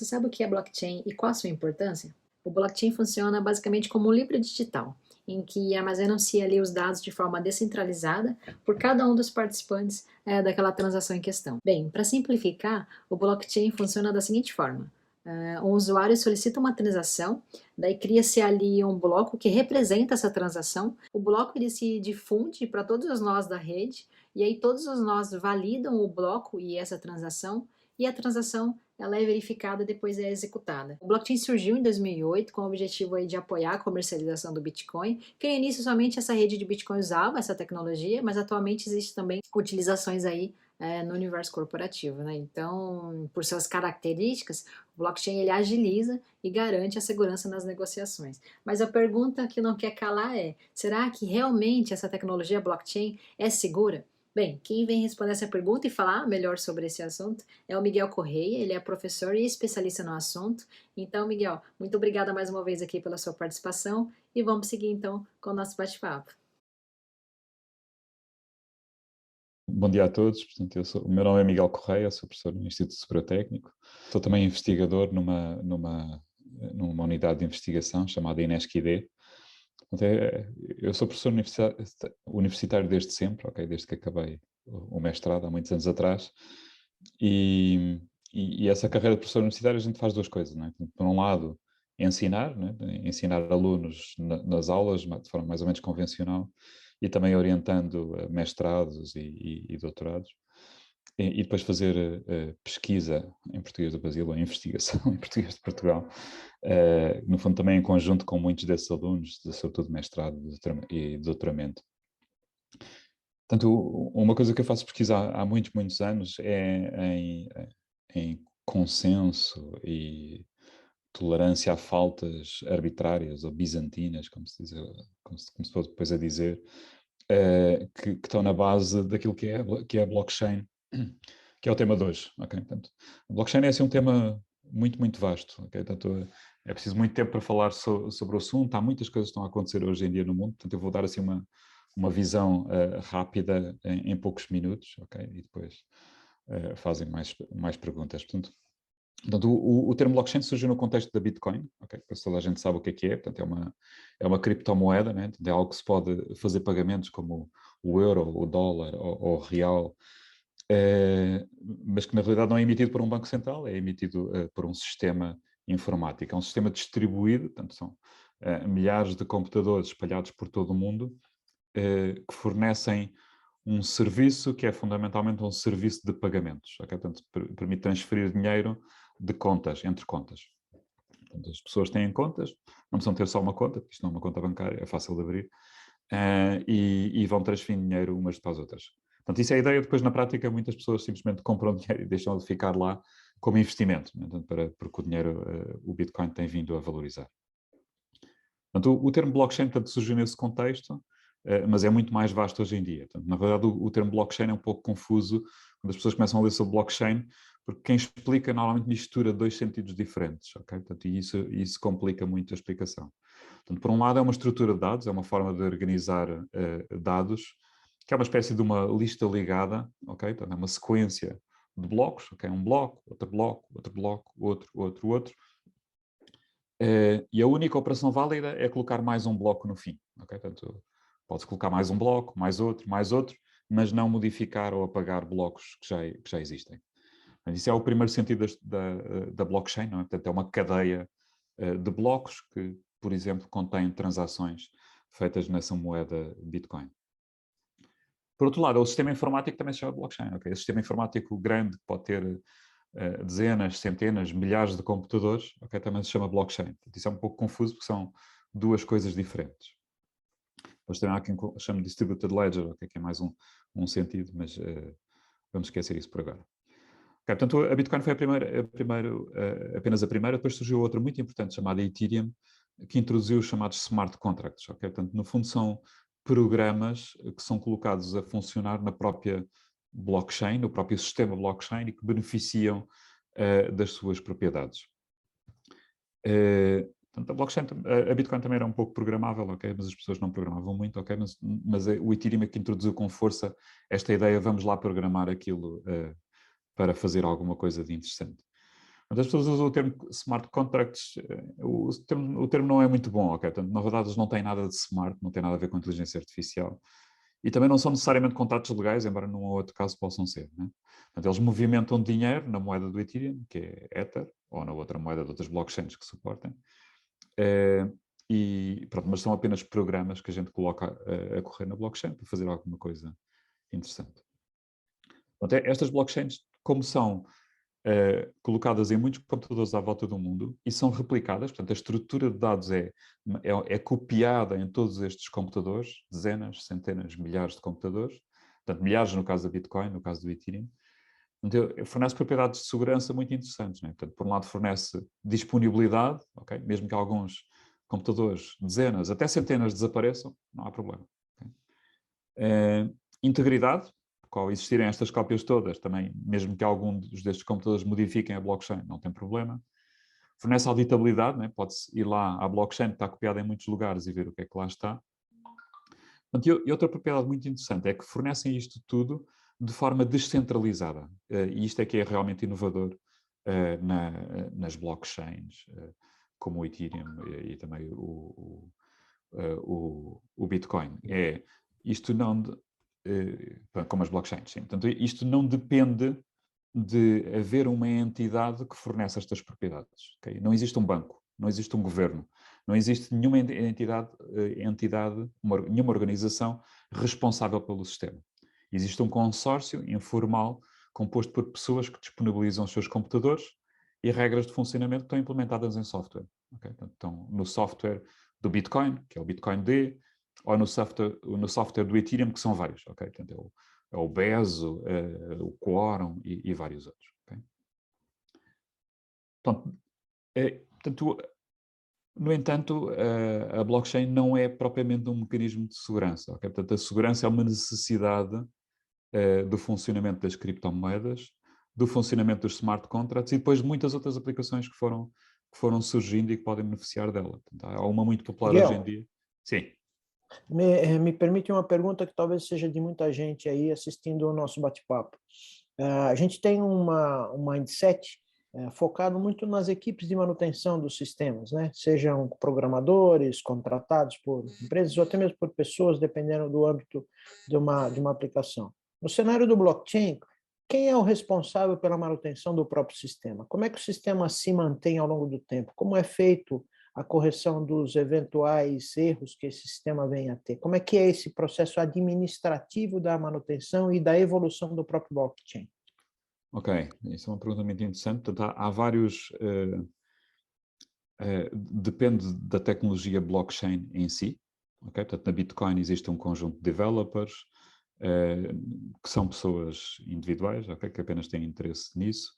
você sabe o que é blockchain e qual a sua importância? O blockchain funciona basicamente como um livro digital, em que armazenam-se ali os dados de forma descentralizada por cada um dos participantes daquela transação em questão. Bem, para simplificar, o blockchain funciona da seguinte forma. Um usuário solicita uma transação, daí cria-se ali um bloco que representa essa transação. O bloco ele se difunde para todos os nós da rede, e aí todos os nós validam o bloco e essa transação, e a transação ela é verificada e depois é executada. O blockchain surgiu em 2008 com o objetivo aí de apoiar a comercialização do Bitcoin, que no início somente essa rede de Bitcoin usava essa tecnologia, mas atualmente existe também utilizações aí no universo corporativo, né? Então, por suas características, o blockchain ele agiliza e garante a segurança nas negociações. Mas a pergunta que não quer calar é: será que realmente essa tecnologia blockchain é segura? Bem, quem vem responder essa pergunta e falar melhor sobre esse assunto é o Miguel Correia, ele é professor e especialista no assunto. Então, Miguel, muito obrigada mais uma vez aqui pela sua participação e vamos seguir então com o nosso bate-papo. Bom dia a todos. Portanto, o meu nome é Miguel Correia, sou professor no Instituto Superior Técnico. Sou também investigador numa unidade de investigação chamada INESC-ID. Portanto, eu sou professor universitário desde sempre, okay? Desde que acabei o mestrado, há muitos anos atrás. E essa carreira de professor universitário a gente faz duas coisas, não é? Por um lado, ensinar, não é? Ensinar alunos nas aulas, de forma mais ou menos convencional, e também orientando mestrados e doutorados. E depois fazer pesquisa em português do Brasil, ou investigação em português de Portugal, no fundo também em conjunto com muitos desses alunos, sobretudo mestrado e doutoramento. Portanto, uma coisa que eu faço pesquisa há muitos, muitos anos é em consenso e tolerância a faltas arbitrárias ou bizantinas, como se pode depois a dizer, que estão na base daquilo que é a blockchain, que é o tema de hoje. Okay? Portanto, a blockchain é assim um tema muito, muito vasto. Okay? Portanto, é preciso muito tempo para falar sobre o assunto. Há muitas coisas que estão a acontecer hoje em dia no mundo, portanto eu vou dar assim uma visão rápida em poucos minutos, okay? E depois fazem mais perguntas. Portanto, o termo blockchain surgiu no contexto da Bitcoin, okay? Toda a gente sabe o que é, portanto é uma criptomoeda, né? É algo que se pode fazer pagamentos como o euro, o dólar ou o real, mas que na realidade não é emitido por um banco central, é emitido por um sistema informático. É um sistema distribuído, portanto são milhares de computadores espalhados por todo o mundo, que fornecem um serviço que é fundamentalmente um serviço de pagamentos. Okay? Portanto, permite transferir dinheiro de contas, entre contas. Portanto, as pessoas têm contas, não precisam ter só uma conta, porque isto não é uma conta bancária, é fácil de abrir, e vão transferindo dinheiro umas para as outras. Portanto, isso é a ideia. Depois, na prática, muitas pessoas simplesmente compram dinheiro e deixam de ficar lá como investimento, né? Porque o dinheiro, o Bitcoin tem vindo a valorizar. Portanto, o termo blockchain surgiu nesse contexto, mas é muito mais vasto hoje em dia. Portanto, na verdade, o termo blockchain é um pouco confuso quando as pessoas começam a ler sobre blockchain, porque quem explica normalmente mistura dois sentidos diferentes, ok? Portanto, e isso complica muito a explicação. Portanto, por um lado é uma estrutura de dados, é uma forma de organizar dados, que é uma espécie de uma lista ligada, ok? Portanto, é uma sequência de blocos, ok? Um bloco, outro bloco, outro bloco, outro, e a única operação válida é colocar mais um bloco no fim. Okay? Portanto, pode-se colocar mais um bloco, mais outro, mas não modificar ou apagar blocos que já existem. Isso é o primeiro sentido da blockchain, não é? Portanto, é uma cadeia de blocos que, por exemplo, contém transações feitas nessa moeda Bitcoin. Por outro lado, o sistema informático também se chama blockchain. Okay? Esse sistema informático grande que pode ter dezenas, centenas, milhares de computadores, okay, também se chama blockchain. Isso é um pouco confuso porque são duas coisas diferentes. Depois também há quem chame de distributed ledger, okay, que é mais um sentido, mas vamos esquecer isso por agora. Okay, portanto, a Bitcoin foi apenas a primeira, depois surgiu outra muito importante chamada Ethereum, que introduziu os chamados smart contracts. Okay? Portanto, no fundo são programas que são colocados a funcionar na própria blockchain, no próprio sistema blockchain e que beneficiam das suas propriedades. Portanto, a Bitcoin também era um pouco programável, okay? Mas as pessoas não programavam muito, okay? Mas o Ethereum é que introduziu com força esta ideia, vamos lá programar aquilo para fazer alguma coisa de interessante. As pessoas usam o termo smart contracts, o termo não é muito bom, ok? Portanto, na verdade, eles não têm nada de smart, não tem nada a ver com inteligência artificial. E também não são necessariamente contratos legais, embora num ou outro caso possam ser, né? Portanto, eles movimentam dinheiro na moeda do Ethereum, que é Ether, ou na outra moeda de outras blockchains que suportem. Pronto, mas são apenas programas que a gente coloca a correr na blockchain para fazer alguma coisa interessante. Portanto, estas blockchains, como são colocadas em muitos computadores à volta do mundo e são replicadas, portanto a estrutura de dados é copiada em todos estes computadores, dezenas, centenas, milhares de computadores, portanto milhares no caso da Bitcoin, no caso do Ethereum, fornece propriedades de segurança muito interessantes, né? Portanto, por um lado fornece disponibilidade, okay? Mesmo que alguns computadores, dezenas, até centenas desapareçam, não há problema. Okay? Integridade, ao existirem estas cópias todas, também, mesmo que algum destes computadores modifiquem a blockchain, não tem problema. Fornece auditabilidade, né? Pode-se ir lá à blockchain, que está copiada em muitos lugares, e ver o que é que lá está. E outra propriedade muito interessante é que fornecem isto tudo de forma descentralizada. E isto é que é realmente inovador nas blockchains, como o Ethereum e também o Bitcoin. Isto não... como as blockchains, sim. Portanto, isto não depende de haver uma entidade que fornece estas propriedades. Okay? Não existe um banco, não existe um governo, não existe nenhuma nenhuma organização responsável pelo sistema. Existe um consórcio informal composto por pessoas que disponibilizam os seus computadores e regras de funcionamento que estão implementadas em software. Okay? Portanto, estão no software do Bitcoin, que é o Bitcoin D, ou no software do Ethereum, que são vários. Okay? Portanto, é o Bezo, o Quorum e vários outros. Okay? Portanto, no entanto, a blockchain não é propriamente um mecanismo de segurança. Okay? Portanto, a segurança é uma necessidade do funcionamento das criptomoedas, do funcionamento dos smart contracts e depois de muitas outras aplicações que foram surgindo e que podem beneficiar dela. Portanto, há uma muito popular hoje em dia. Sim. Me permite uma pergunta que talvez seja de muita gente aí assistindo o nosso bate-papo. A gente tem um mindset focado muito nas equipes de manutenção dos sistemas, né? Sejam programadores, contratados por empresas ou até mesmo por pessoas, dependendo do âmbito de uma aplicação. No cenário do blockchain, quem é o responsável pela manutenção do próprio sistema? Como é que o sistema se mantém ao longo do tempo? Como é feito a correção dos eventuais erros que esse sistema venha a ter? Como é que é esse processo administrativo da manutenção e da evolução do próprio blockchain? Ok, isso é uma pergunta muito interessante. Portanto, há vários... depende da tecnologia blockchain em si. Okay? Portanto, na Bitcoin existe um conjunto de developers, que são pessoas individuais, okay? Que apenas têm interesse nisso.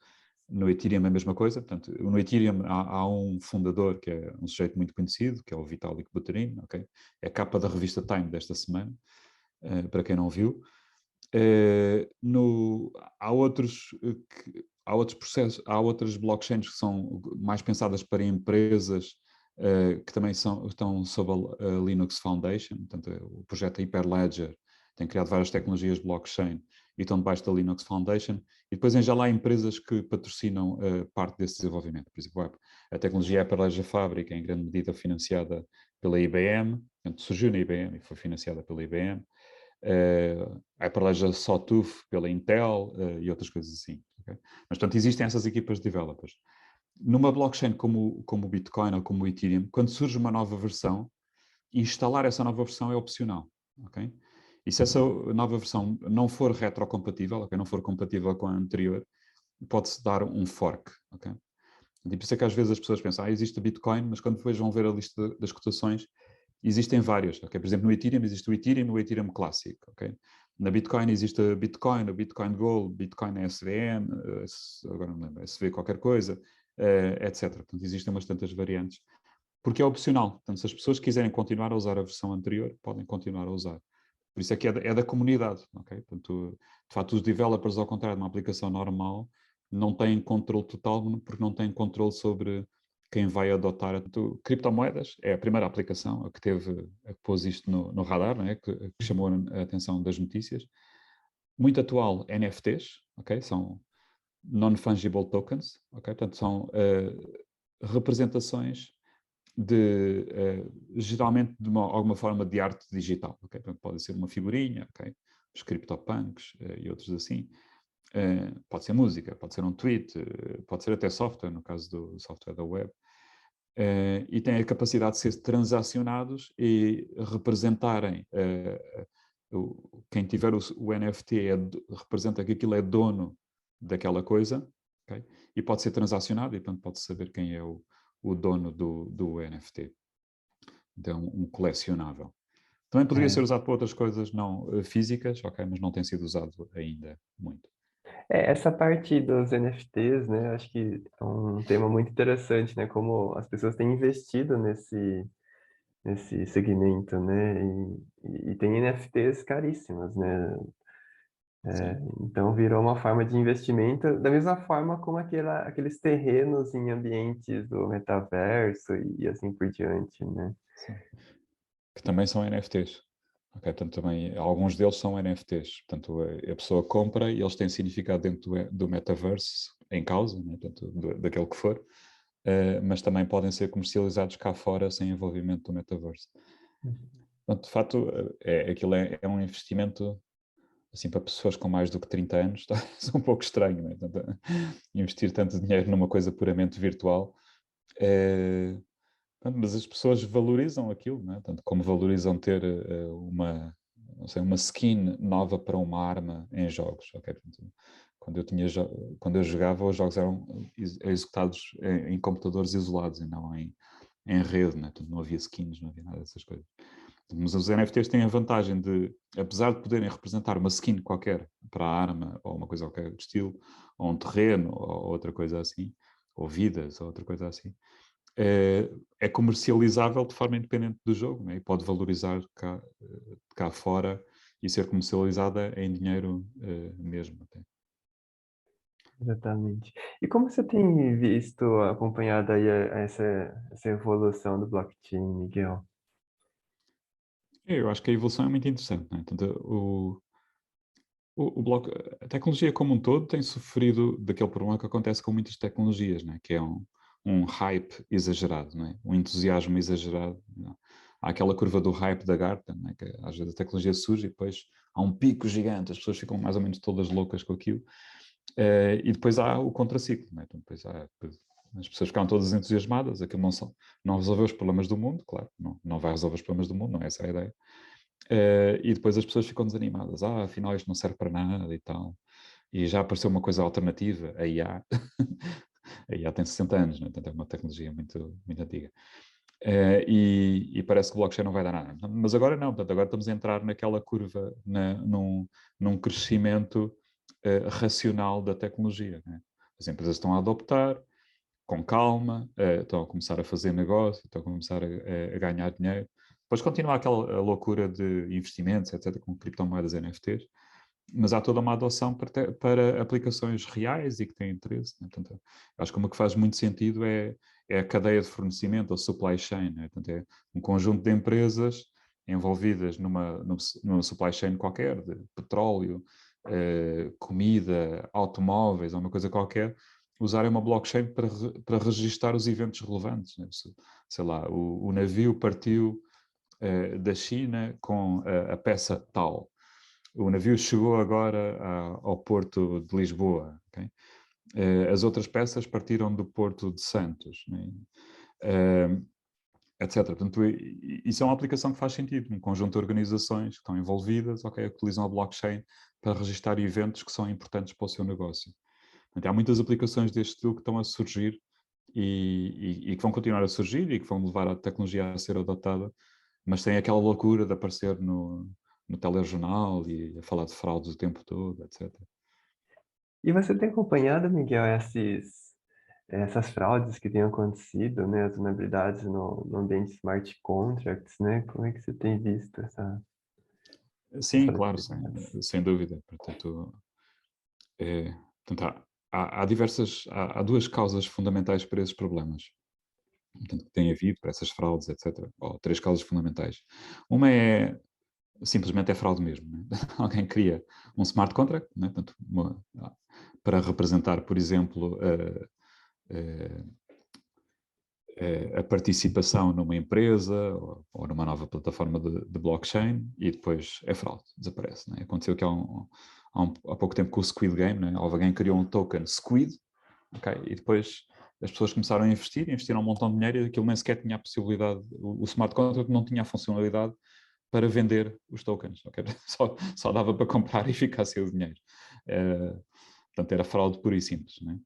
No Ethereum é a mesma coisa. Portanto, no Ethereum há um fundador que é um sujeito muito conhecido, que é o Vitalik Buterin. Okay? É a capa da revista Time desta semana, para quem não viu. Há outros processos, há outras blockchains que são mais pensadas para empresas que também estão sob a Linux Foundation. Portanto, o projeto Hyperledger tem criado várias tecnologias de blockchain e estão debaixo da Linux Foundation. E depois já lá há empresas que patrocinam parte desse desenvolvimento. Por exemplo, a tecnologia Hyperledger Fabric é em grande medida financiada pela IBM, portanto, surgiu na IBM e foi financiada pela IBM. A Hyperledger Sawtooth pela Intel e outras coisas assim. Okay? Mas, portanto, existem essas equipas de developers. Numa blockchain como o Bitcoin ou como o Ethereum, quando surge uma nova versão, instalar essa nova versão é opcional. Okay? E se essa nova versão não for retrocompatível, okay? Não for compatível com a anterior, pode-se dar um fork. Okay? E por isso é que às vezes as pessoas pensam, existe o Bitcoin, mas quando depois vão ver a lista das cotações, existem vários. Okay? Por exemplo, no Ethereum existe o Ethereum Classic. Okay? Na Bitcoin existe o Bitcoin Gold, Bitcoin SVM, agora não me lembro, SV qualquer coisa, etc. Portanto, existem umas tantas variantes. Porque é opcional. Portanto, se as pessoas quiserem continuar a usar a versão anterior, podem continuar a usar. Por isso é que é da comunidade. Okay? Portanto, de facto, os developers, ao contrário de uma aplicação normal, não têm controle total, porque não têm controle sobre quem vai adotar. Criptomoedas é a primeira aplicação que pôs isto no radar, não é? que chamou a atenção das notícias. Muito atual, NFTs, okay? São non-fungible tokens, ok? Portanto, são representações geralmente de alguma forma de arte digital, ok? Portanto, pode ser uma figurinha, ok? Os CryptoPunks e outros assim. Pode ser música, pode ser um tweet, pode ser até software, no caso do software da web. E têm a capacidade de ser transacionados e representarem quem tiver o NFT representa que aquilo é dono daquela coisa, okay? E pode ser transacionado e, portanto, pode-se saber quem é o dono do NFT. Então, um colecionável. Também poderia ser usado para outras coisas não físicas, ok? Mas não tem sido usado ainda muito. Essa parte dos NFTs, né? Acho que é um tema muito interessante, né? Como as pessoas têm investido nesse segmento, né? E tem NFTs caríssimas, né? Então virou uma forma de investimento, da mesma forma como aqueles terrenos em ambientes do metaverso e assim por diante, né? Sim. Que também são NFTs. Okay, portanto, também, alguns deles são NFTs. Portanto, a pessoa compra e eles têm significado dentro do metaverse em causa, né? Portanto, daquele que for, mas também podem ser comercializados cá fora sem envolvimento do metaverse. Portanto, de facto, aquilo é um investimento assim, para pessoas com mais do que 30 anos, está um pouco estranho, né? Portanto, investir tanto dinheiro numa coisa puramente virtual. Mas as pessoas valorizam aquilo, né? Tanto como valorizam ter uma skin nova para uma arma em jogos. Okay? Portanto, quando eu jogava, os jogos eram executados em computadores isolados e não em rede, né? Portanto, não havia skins, não havia nada dessas coisas. Mas os NFTs têm a vantagem de, apesar de poderem representar uma skin qualquer para a arma, ou uma coisa qualquer do estilo, ou um terreno, ou outra coisa assim, ou vidas, ou outra coisa assim, é comercializável de forma independente do jogo, né? E pode valorizar cá fora e ser comercializada em dinheiro mesmo. Até. Exatamente. E como você tem visto, acompanhado aí essa evolução do blockchain, Miguel? Eu acho que a evolução é muito interessante, né? Portanto, a tecnologia como um todo tem sofrido daquele problema que acontece com muitas tecnologias, né? Que é um hype exagerado, né? Um entusiasmo exagerado. Né? Há aquela curva do hype da Gartner, né? Que às vezes a tecnologia surge e depois há um pico gigante, as pessoas ficam mais ou menos todas loucas com aquilo. E depois há o contraciclo, né? Então, depois as pessoas ficam todas entusiasmadas, aquilo não resolveu os problemas do mundo, claro, não vai resolver os problemas do mundo, não é essa a ideia. E depois as pessoas ficam desanimadas, afinal isto não serve para nada e tal. E já apareceu uma coisa alternativa, a IA. A IA tem 60 anos, né? Portanto é uma tecnologia muito, muito antiga. E parece que o blockchain não vai dar nada. Mas agora não, portanto, agora estamos a entrar naquela curva, num crescimento racional da tecnologia. Né? As empresas estão a adoptar com calma, estão a começar a fazer negócio, estão a começar a ganhar dinheiro. Depois continua aquela loucura de investimentos, etc., com criptomoedas, NFTs, mas há toda uma adoção para aplicações reais e que têm interesse. Né? Portanto, acho que uma que faz muito sentido é a cadeia de fornecimento, ou supply chain. Né? Portanto, é um conjunto de empresas envolvidas numa supply chain qualquer, de petróleo, comida, automóveis, ou uma coisa qualquer, usarem uma blockchain para registar os eventos relevantes. Né? Sei lá, o navio partiu da China com a peça tal. O navio chegou agora ao Porto de Lisboa. Okay? As outras peças partiram do Porto de Santos. Né? Etc. Portanto, isso é uma aplicação que faz sentido. Um conjunto de organizações que estão envolvidas, okay, utilizam a blockchain para registrar eventos que são importantes para o seu negócio. Portanto, há muitas aplicações deste estilo que estão a surgir e que vão continuar a surgir e que vão levar a tecnologia a ser adotada, mas tem aquela loucura de aparecer no telejornal e a falar de fraudes o tempo todo, etc. E você tem acompanhado, Miguel, essas fraudes que têm acontecido, né? As vulnerabilidades no ambiente smart contracts, né? Como é que você tem visto Sim, essas claro, atividades? sem dúvida. Portanto, há duas causas fundamentais para esses problemas. Portanto, que tem havido para essas fraudes, etc. Ou três causas fundamentais. Uma simplesmente é fraude mesmo. Né? Alguém cria um smart contract, né? Portanto, para representar, por exemplo, a participação numa empresa ou numa nova plataforma de blockchain e depois é fraude, desaparece. Né? Aconteceu que há pouco tempo com o Squid Game, né? Alguém criou um token Squid, okay? E depois as pessoas começaram a investir, investiram um montão de dinheiro e aquilo nem sequer tinha a possibilidade, o smart contract não tinha a funcionalidade para vender os tokens, okay? Só dava para comprar e ficar sem o dinheiro. Portanto, era fraude pura e simples. Né?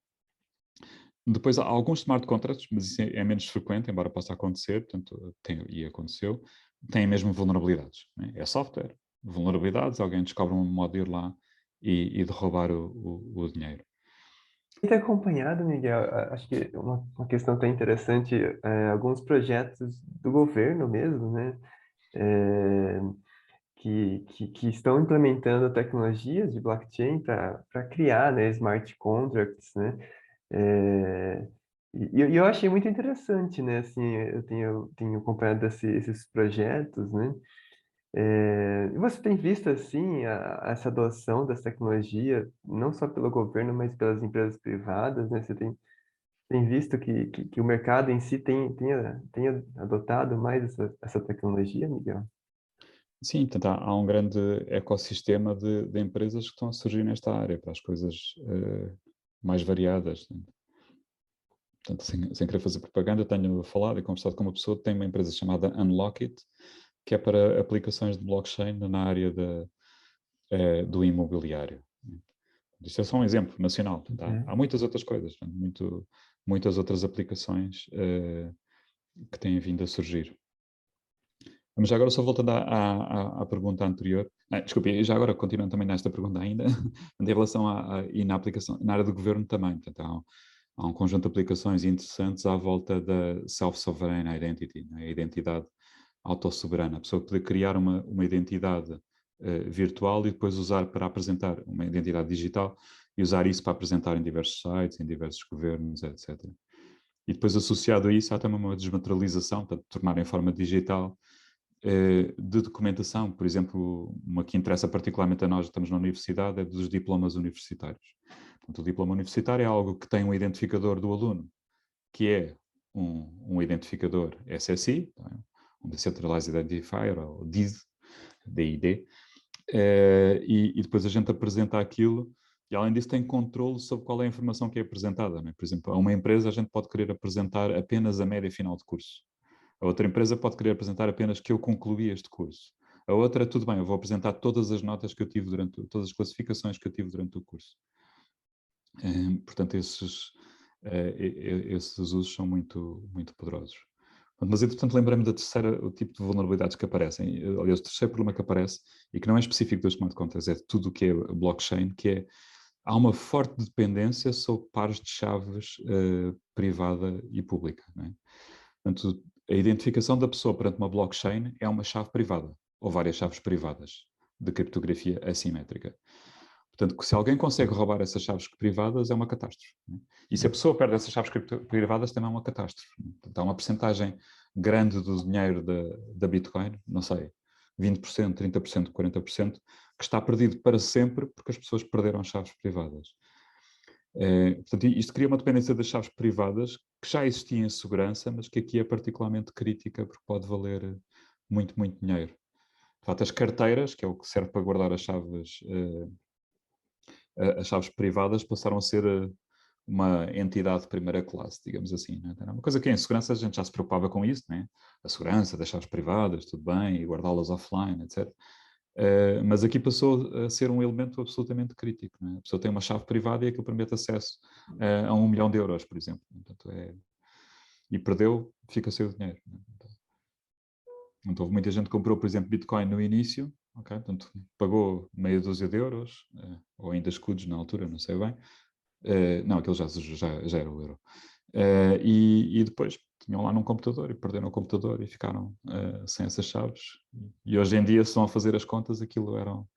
Depois há alguns smart contracts, mas isso é menos frequente, embora possa acontecer, portanto, e aconteceu, têm mesmo vulnerabilidades. Né? É software, vulnerabilidades, alguém descobre um modo de ir lá e de roubar o dinheiro. E ter acompanhado, Miguel, acho que uma questão até interessante, alguns projetos do governo mesmo, né, que estão implementando tecnologias de blockchain para criar, né, smart contracts, né, e eu achei muito interessante, né, assim, eu tenho acompanhado esses projetos, né, e você tem visto, assim, essa adoção dessa tecnologia, não só pelo governo, mas pelas empresas privadas, né? Você tem visto que o mercado em si tenha adotado mais essa tecnologia, Miguel? Sim, portanto, há um grande ecossistema de empresas que estão a surgir nesta área, para as coisas mais variadas. Né? Portanto, sem querer fazer propaganda, tenho falado e conversado com uma pessoa que tem uma empresa chamada Unlockit, que é para aplicações de blockchain na área do imobiliário. Isto é só um exemplo nacional. Tá? Há muitas outras coisas, muitas outras aplicações que têm vindo a surgir. Mas já agora, só voltando à pergunta anterior, desculpe, já agora continuando também nesta pergunta ainda, em relação e na aplicação, na área do governo também, portanto, há um conjunto de aplicações interessantes à volta da self-sovereign identity, né? A identidade autossoberana, a pessoa poder criar uma identidade virtual e depois usar para apresentar uma identidade digital e usar isso para apresentar em diversos sites, em diversos governos, etc. E depois associado a isso há também uma desmaterialização, para tornar em forma digital de documentação. Por exemplo, uma que interessa particularmente a nós, estamos na universidade, é dos diplomas universitários. Portanto, o diploma universitário é algo que tem um identificador do aluno, que é um identificador SSI, um Decentralized Identifier, ou DID, e depois a gente apresenta aquilo e além disso tem controle sobre qual é a informação que é apresentada. Né? Por exemplo, a uma empresa a gente pode querer apresentar apenas a média final de curso. A outra empresa pode querer apresentar apenas que eu concluí este curso. A outra, tudo bem, eu vou apresentar todas as notas que eu tive todas as classificações que eu tive durante o curso. Portanto, esses usos são muito, muito poderosos. Mas, entretanto, lembrei-me da o tipo de vulnerabilidades que aparecem. Aliás, o terceiro problema que aparece, e que não é específico dos smart contracts, é de tudo o que é blockchain, que é há uma forte dependência sobre pares de chaves privada e pública. Não é? Portanto, a identificação da pessoa perante uma blockchain é uma chave privada, ou várias chaves privadas, de criptografia assimétrica. Portanto, se alguém consegue roubar essas chaves privadas, é uma catástrofe. Né? E se a pessoa perde essas chaves privadas, também é uma catástrofe. Né? Portanto, há uma percentagem grande do dinheiro da Bitcoin, não sei, 20%, 30%, 40%, que está perdido para sempre porque as pessoas perderam as chaves privadas. Portanto, isto cria uma dependência das chaves privadas que já existia em segurança, mas que aqui é particularmente crítica porque pode valer muito, muito dinheiro. De facto, as carteiras, que é o que serve para guardar as chaves privadas, passaram a ser uma entidade de primeira classe, digamos assim. Né? Uma coisa que em segurança a gente já se preocupava com isso, né? A segurança das chaves privadas, tudo bem, e guardá-las offline, etc. Mas aqui passou a ser um elemento absolutamente crítico. Né? A pessoa tem uma chave privada e aquilo permite acesso a 1 milhão de euros, por exemplo. Portanto, e perdeu, fica sem o dinheiro. Né? Então, houve muita gente que comprou, por exemplo, Bitcoin no início, okay? Portanto, pagou meia dúzia de euros, ou ainda escudos na altura, não sei bem. Não, aquele já era o euro. E depois tinham lá num computador e perderam o computador e ficaram sem essas chaves. E hoje em dia, se estão a fazer as contas, aquilo eram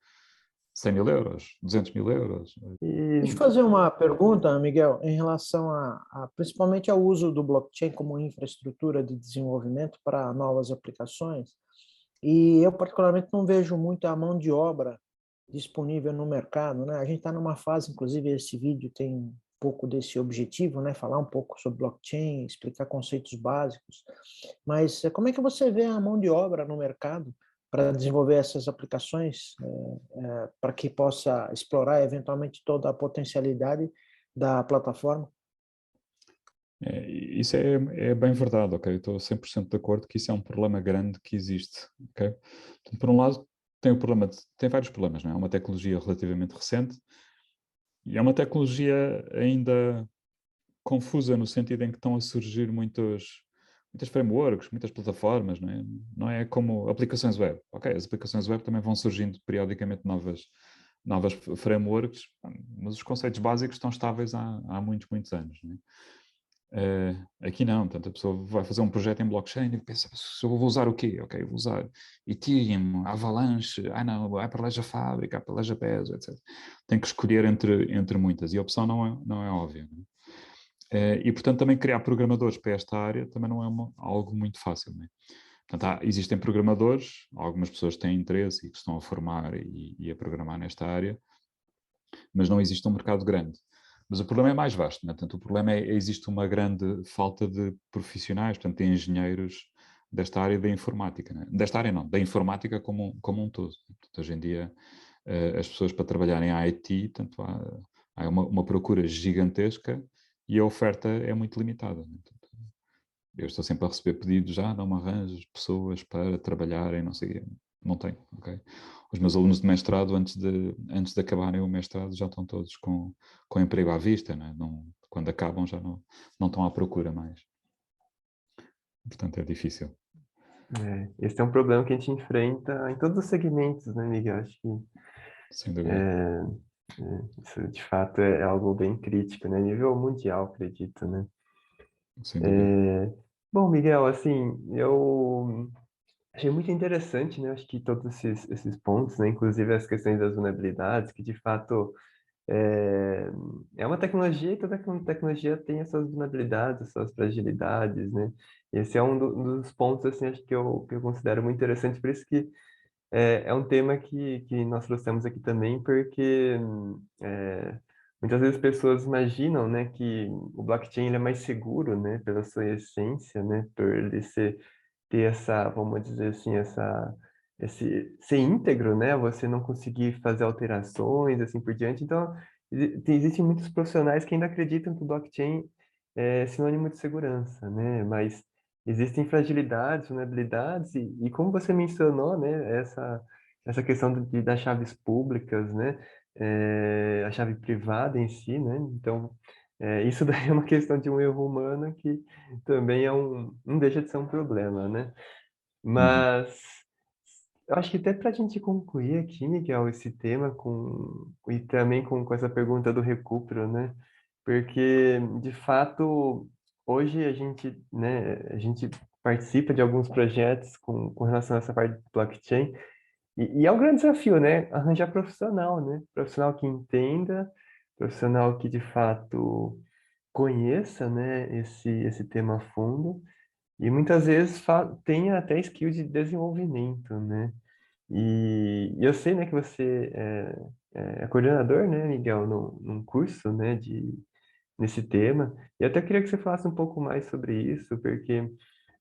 100 mil euros, 200 mil euros. Deixa eu fazer uma pergunta, Miguel, em relação principalmente ao uso do blockchain como infraestrutura de desenvolvimento para novas aplicações. E eu, particularmente, não vejo muito a mão de obra disponível no mercado, né? A gente está numa fase, inclusive esse vídeo tem um pouco desse objetivo, né? Falar um pouco sobre blockchain, explicar conceitos básicos. Mas como é que você vê a mão de obra no mercado para desenvolver essas aplicações, para que possa explorar eventualmente toda a potencialidade da plataforma? Isso é bem verdade, ok? Eu estou 100% de acordo que isso é um problema grande que existe, ok? Portanto, por um lado, tem vários problemas, não é? É uma tecnologia relativamente recente e é uma tecnologia ainda confusa no sentido em que estão a surgir muitas frameworks, muitas plataformas, não é? Não é como aplicações web. Ok, as aplicações web também vão surgindo periodicamente novas frameworks, mas os conceitos básicos estão estáveis há muitos anos, não é? Aqui não, portanto a pessoa vai fazer um projeto em blockchain e pensa, se eu vou usar o quê? Ok, vou usar Ethereum, Avalanche, não, Hyperledger Fabric, Hyperledger Bezo, etc. Tem que escolher entre muitas e a opção não é óbvia, não é? E portanto também criar programadores para esta área também não é algo muito fácil, não é? Portanto, existem programadores, algumas pessoas têm interesse e que estão a formar e a programar nesta área, mas não existe um mercado grande. Mas o problema é mais vasto, né? Portanto, o problema existe uma grande falta de profissionais, portanto, de engenheiros desta área da informática, né? Desta área não, da informática como um todo. Portanto, hoje em dia, as pessoas para trabalharem em IT, portanto, há uma procura gigantesca e a oferta é muito limitada, né? Portanto, eu estou sempre a receber pedidos, não me arranjas pessoas para trabalharem, não sei, não tenho, ok? Os meus alunos de mestrado, antes de acabarem o mestrado, já estão todos com emprego à vista, né? Não, quando acabam já não estão à procura mais. Portanto, é difícil. Esse é um problema que a gente enfrenta em todos os segmentos, né, Miguel? Acho que Sem dúvida. isso de fato é algo bem crítico, né? Nível mundial, acredito, né? Sem dúvida. Bom, Miguel, assim, eu achei muito interessante, né? Acho que todos esses pontos, né? Inclusive as questões das vulnerabilidades, que de fato é, é uma tecnologia e toda tecnologia tem as suas vulnerabilidades, as suas fragilidades, né? Esse é um dos pontos, assim, acho que eu considero muito interessante, por isso que é um tema que nós trouxemos aqui também, porque muitas vezes as pessoas imaginam, né, que o blockchain ele é mais seguro, né, pela sua essência, né, por ele ter essa, vamos dizer assim, ser íntegro, né, você não conseguir fazer alterações, assim por diante. Então, existem muitos profissionais que ainda acreditam que o blockchain é sinônimo de segurança, né, mas existem fragilidades, vulnerabilidades, e como você mencionou, né, essa questão das chaves públicas, né, a chave privada em si, né, então, isso daí é uma questão de um erro humano que também não deixa de ser um problema, né, Uhum. mas eu acho que até para a gente concluir aqui, Miguel, esse tema e também com essa pergunta do recupero, né? Porque, de fato, hoje a gente participa de alguns projetos com relação a essa parte de blockchain e é um grande desafio, né? Arranjar profissional, né? Profissional que entenda, profissional que, de fato, conheça, né, esse tema a fundo e muitas vezes tem até skill de desenvolvimento, né? E eu sei, né, que você é coordenador, né, Miguel, num curso, né, nesse tema. E eu até queria que você falasse um pouco mais sobre isso, porque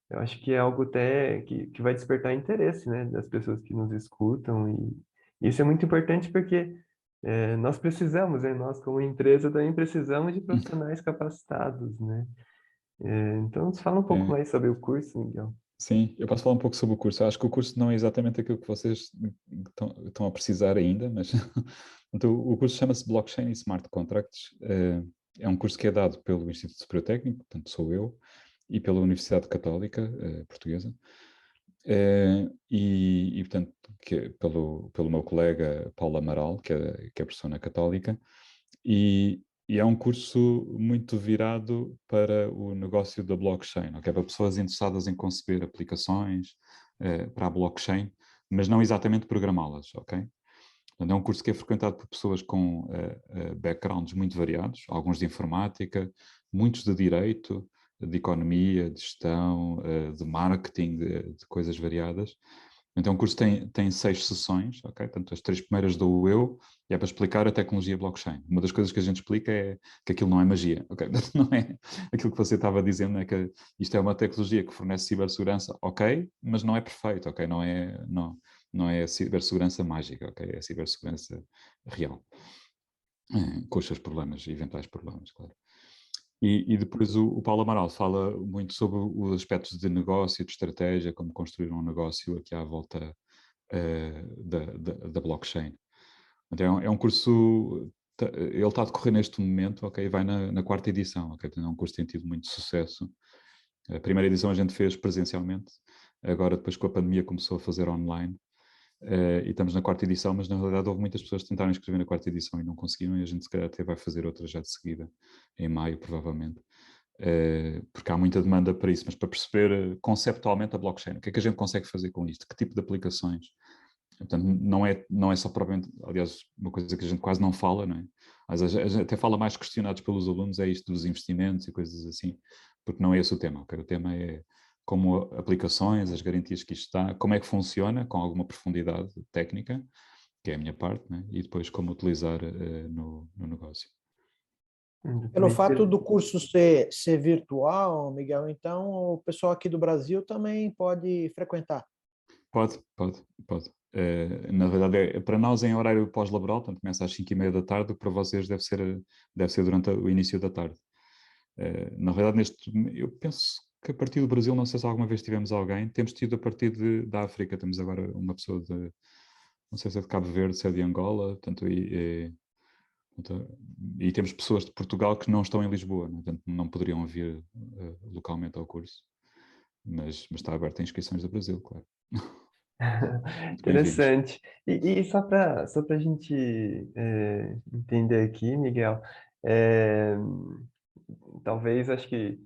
eu acho que é algo até que vai despertar interesse, né, das pessoas que nos escutam. E isso é muito importante porque nós precisamos, né, nós como empresa também precisamos de profissionais capacitados, né? Então, nos fala um pouco É, mais sobre o curso, Miguel. sim, eu posso falar um pouco sobre o curso. Eu acho que o curso não é exatamente aquilo que vocês estão a precisar ainda, mas então, o curso chama-se Blockchain e Smart Contracts. É um curso que é dado pelo Instituto Superior Técnico, portanto sou eu, e pela Universidade Católica Portuguesa. Portanto, pelo meu colega Paulo Amaral, que é professor na Católica, e é um curso muito virado para o negócio da blockchain, okay? Para pessoas interessadas em conceber aplicações para a blockchain, mas não exatamente programá-las, ok? Portanto, é um curso que é frequentado por pessoas com backgrounds muito variados, alguns de informática, muitos de direito, de economia, de gestão, de marketing, de coisas variadas. Então o curso tem 6 sessões, ok? Portanto, as 3 primeiras dou eu, e é para explicar a tecnologia blockchain. Uma das coisas que a gente explica é que aquilo não é magia, ok? Portanto, não é aquilo que você estava dizendo, é que isto é uma tecnologia que fornece cibersegurança, ok? Mas não é perfeito, ok? Não é cibersegurança mágica, ok? É cibersegurança real, com os seus problemas, eventuais problemas, claro. E depois o Paulo Amaral fala muito sobre os aspectos de negócio, de estratégia, como construir um negócio aqui à volta da blockchain. Então, é um curso, ele está a decorrer neste momento, ok? Vai na 4ª edição, ok? Então, é um curso que tem tido muito sucesso. A primeira edição a gente fez presencialmente, agora depois com a pandemia começou a fazer online. E estamos na 4ª edição, mas na realidade houve muitas pessoas que tentaram inscrever na 4ª edição e não conseguiram, e a gente se calhar até vai fazer outra já de seguida, em maio provavelmente, porque há muita demanda para isso, mas para perceber conceptualmente a blockchain, o que é que a gente consegue fazer com isto, que tipo de aplicações. Portanto, não é só propriamente, aliás, uma coisa que a gente quase não fala, não é? Mas a gente até fala mais questionados pelos alunos, é isto dos investimentos e coisas assim, porque não é esse o tema, ok? O tema é como aplicações, as garantias que isto dá, como é que funciona, com alguma profundidade técnica, que é a minha parte, né? E depois como utilizar no negócio. Pelo fato do curso ser virtual, Miguel, então o pessoal aqui do Brasil também pode frequentar. Pode. Na verdade, para nós em horário pós-laboral, portanto começa às 5h30 da tarde, para vocês deve ser durante o início da tarde. Na verdade, eu penso que a partir do Brasil, não sei se alguma vez tivemos alguém, temos tido a partir da África, temos agora uma pessoa não sei se é de Cabo Verde, se é de Angola, portanto, e temos pessoas de Portugal que não estão em Lisboa, né? Portanto, não poderiam vir localmente ao curso, mas está aberto a inscrições do Brasil, claro. Bem-vindos. Interessante. E só para a gente entender aqui, Miguel, é, talvez acho que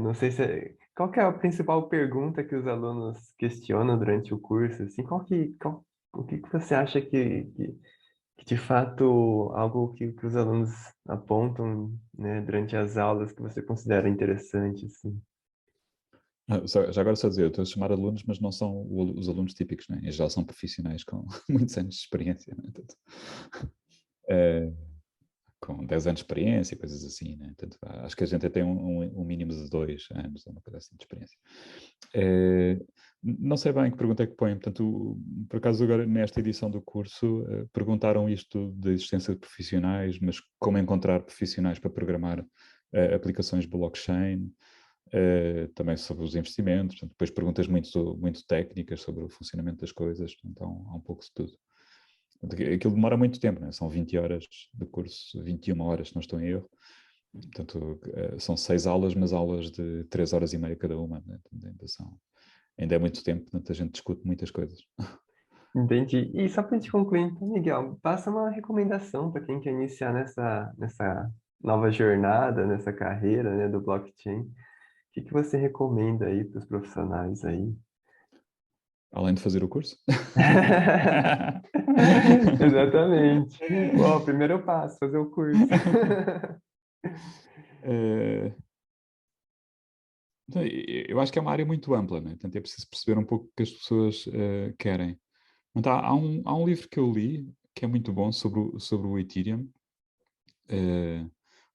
não sei se qual que é a principal pergunta que os alunos questionam durante o curso, assim, o que que você acha que de fato algo que os alunos apontam, né, durante as aulas que você considera interessante, assim? Já agora só dizer, eu estou a chamar alunos, mas não são os alunos típicos, né? Em geral são profissionais com muitos anos de experiência, né? Portanto, com 10 anos de experiência, coisas assim, né? Portanto, acho que a gente até tem um mínimo de 2 anos, uma coisa assim de experiência. Não sei bem que pergunta é que põem, portanto, por acaso agora nesta edição do curso perguntaram isto da existência de profissionais, mas como encontrar profissionais para programar aplicações blockchain, também sobre os investimentos, portanto, depois perguntas muito técnicas sobre o funcionamento das coisas, então há um pouco de tudo. Aquilo demora muito tempo, né? São 20 horas de curso, 21 horas, se não estou em erro. Portanto, são 6 aulas, mas aulas de 3h30 cada uma, né? Ainda é muito tempo, portanto a gente discute muitas coisas. Entendi. E só para a gente concluir, então, Miguel, passa uma recomendação para quem quer iniciar nessa nova jornada, nessa carreira, né, do blockchain. O que você recomenda aí para os profissionais aí? Além de fazer o curso. Exatamente. Ó, primeiro passo, fazer o curso. Eu acho que é uma área muito ampla, né? Portanto, é preciso perceber um pouco o que as pessoas querem. Então, há um livro que eu li que é muito bom sobre o Ethereum,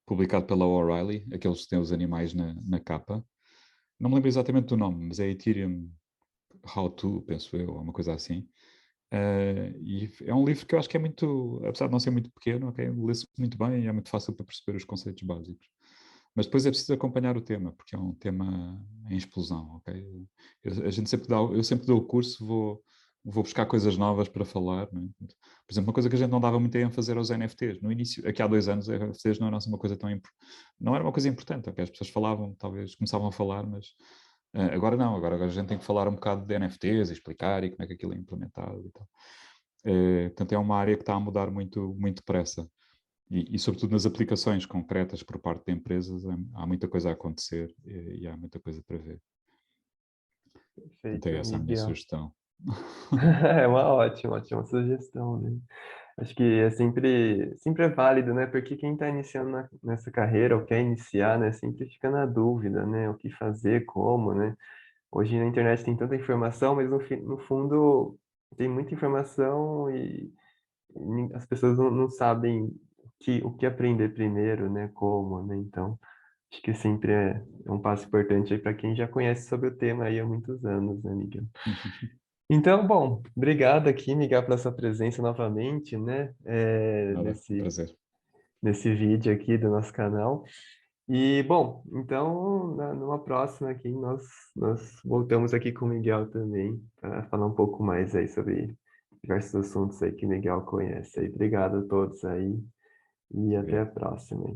publicado pela O'Reilly, aqueles que têm os animais na capa. Não me lembro exatamente do nome, mas é Ethereum How To, penso eu, ou uma coisa assim. E é um livro que eu acho que é muito, apesar de não ser muito pequeno, okay, lê-se muito bem e é muito fácil para perceber os conceitos básicos. Mas depois é preciso acompanhar o tema, porque é um tema em explosão, ok? Eu sempre dou o curso, vou buscar coisas novas para falar, né? Por exemplo, uma coisa que a gente não dava muita ênfase era os NFTs. No início, aqui há 2 anos, os NFTs não eram assim uma coisa não era uma coisa importante, ok? As pessoas falavam, talvez começavam a falar, mas agora não, agora a gente tem que falar um bocado de NFTs, explicar e como é que aquilo é implementado e tal. Portanto, é uma área que está a mudar muito, muito depressa. E sobretudo nas aplicações concretas por parte de empresas, há muita coisa a acontecer e há muita coisa para ver. Portanto, é Perfeito, essa a minha Miguel. sugestão. É uma ótima sugestão, né? Acho que sempre é válido, né? Porque quem está iniciando nessa carreira ou quer iniciar, né, sempre fica na dúvida, né? O que fazer, como, né? hoje na internet tem tanta informação, mas no fundo tem muita informação e as pessoas não sabem o que aprender primeiro, né? Como, né? Então, acho que sempre é um passo importante aí para quem já conhece sobre o tema aí há muitos anos, né, Miguel? Então, bom, obrigado aqui, Miguel, pela sua presença novamente, né? Nada, um prazer. Nesse vídeo aqui do nosso canal. E, bom, então, numa próxima aqui, nós voltamos aqui com o Miguel também, para falar um pouco mais aí sobre diversos assuntos aí que o Miguel conhece aí. Obrigado a todos aí e até a próxima.